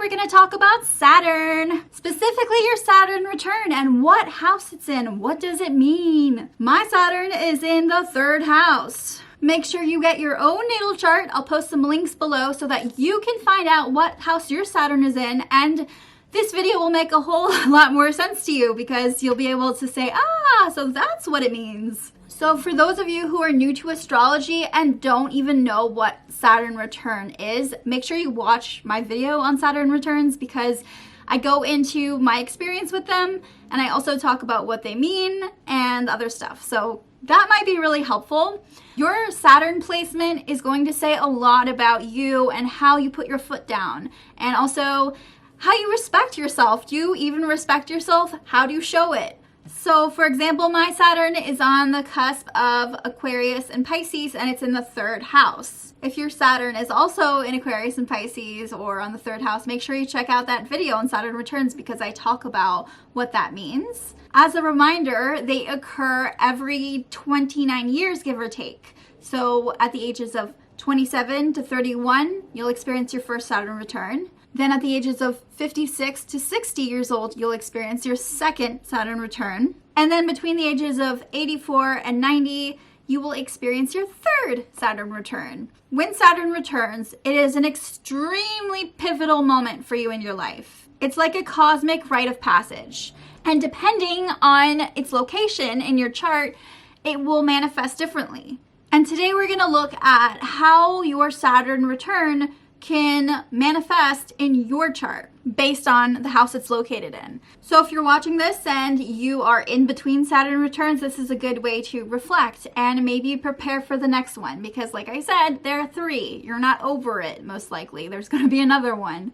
we're going to talk about Saturn, specifically your Saturn return and what house it's in. What does it mean? My Saturn is in the 3rd house. Make sure you get your own natal chart. I'll post some links below so that you can find out what house your Saturn is in, and this video will make a whole lot more sense to you because you'll be able to say, so that's what it means. So for those of you who are new to astrology and don't even know what Saturn return is, make sure you watch my video on Saturn returns because I go into my experience with them and I also talk about what they mean and other stuff. So that might be really helpful. Your Saturn placement is going to say a lot about you and how you put your foot down, and also how you respect yourself. Do you even respect yourself? How do you show it? So for example, my Saturn is on the cusp of Aquarius and Pisces, and it's in the 3rd house. If your Saturn is also in Aquarius and Pisces or on the 3rd house, make sure you check out that video on Saturn returns because I talk about what that means. As a reminder, they occur every 29 years, give or take. So at the ages of 27 to 31, you'll experience your first Saturn return. Then at the ages of 56 to 60 years old, you'll experience your second Saturn return. And then between the ages of 84 and 90, you will experience your 3rd Saturn return. When Saturn returns, it is an extremely pivotal moment for you in your life. It's like a cosmic rite of passage. And depending on its location in your chart, it will manifest differently. And today we're going to look at how your Saturn return can manifest in your chart based on the house it's located in. So if you're watching this and you are in between Saturn returns, this is a good way to reflect and maybe prepare for the next one because like I said, there are 3. You're not over it, most likely. There's going to be another one.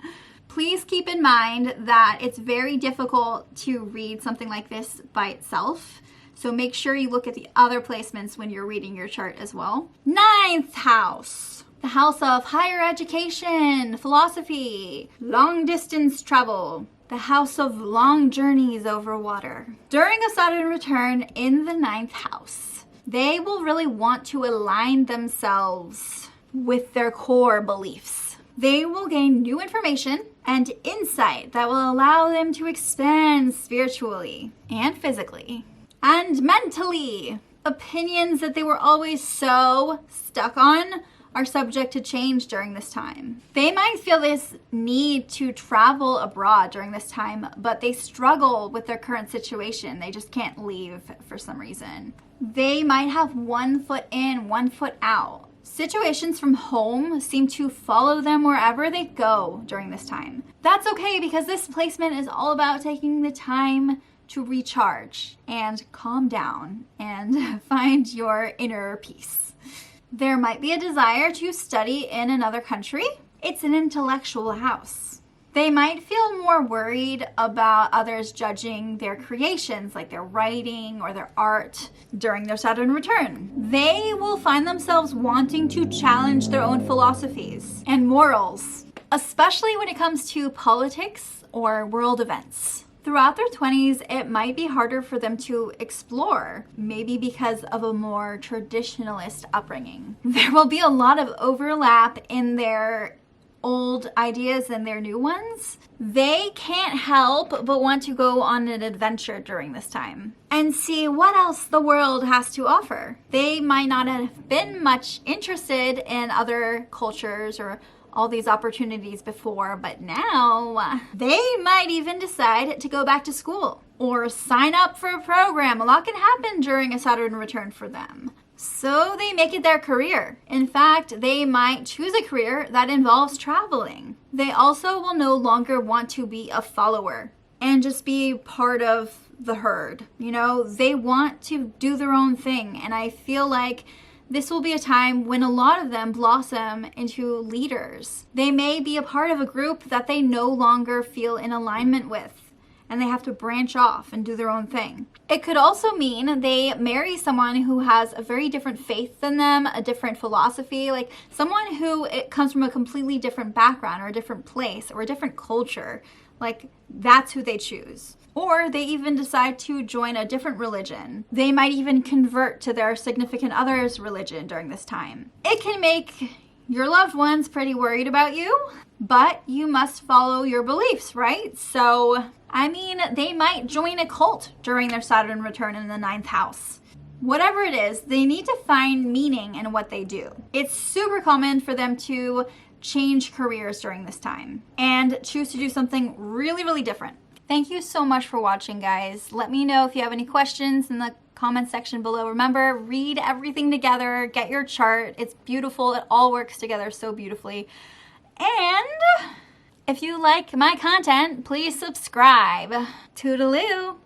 Please keep in mind that it's very difficult to read something like this by itself. So make sure you look at the other placements when you're reading your chart as well. 9th house. The house of higher education, philosophy, long distance travel, the house of long journeys over water. During a Saturn return in the 9th house, they will really want to align themselves with their core beliefs. They will gain new information and insight that will allow them to expand spiritually and physically and mentally. Opinions that they were always so stuck on are subject to change during this time. They might feel this need to travel abroad during this time, but they struggle with their current situation. They just can't leave for some reason. They might have one foot in, one foot out. Situations from home seem to follow them wherever they go during this time. That's okay because this placement is all about taking the time to recharge and calm down and find your inner peace. There might be a desire to study in another country. It's an intellectual house. They might feel more worried about others judging their creations, like their writing or their art, during their Saturn return. They will find themselves wanting to challenge their own philosophies and morals, especially when it comes to politics or world events. Throughout their 20s, it might be harder for them to explore, maybe because of a more traditionalist upbringing. There will be a lot of overlap in their old ideas and their new ones. They can't help but want to go on an adventure during this time and see what else the world has to offer. They might not have been much interested in other cultures or all these opportunities before, but now they might even decide to go back to school or sign up for a program. A lot can happen during a Saturn return for them. So they make it their career. In fact, they might choose a career that involves traveling. They also will no longer want to be a follower and just be part of the herd. You know, they want to do their own thing, and I feel like this will be a time when a lot of them blossom into leaders. They may be a part of a group that they no longer feel in alignment with, and they have to branch off and do their own thing. It could also mean they marry someone who has a very different faith than them, a different philosophy, like someone who it comes from a completely different background or a different place or a different culture. Like that's who they choose. Or they even decide to join a different religion. They might even convert to their significant other's religion during this time. It can make your loved one's pretty worried about you, but you must follow your beliefs, right? So, I mean, they might join a cult during their Saturn return in the 9th house. Whatever it is, they need to find meaning in what they do. It's super common for them to change careers during this time and choose to do something really, really different. Thank you so much for watching, guys. Let me know if you have any questions in the comment section below. Remember, read everything together, get your chart. It's beautiful. It all works together so beautifully. And if you like my content, please subscribe. Toodaloo.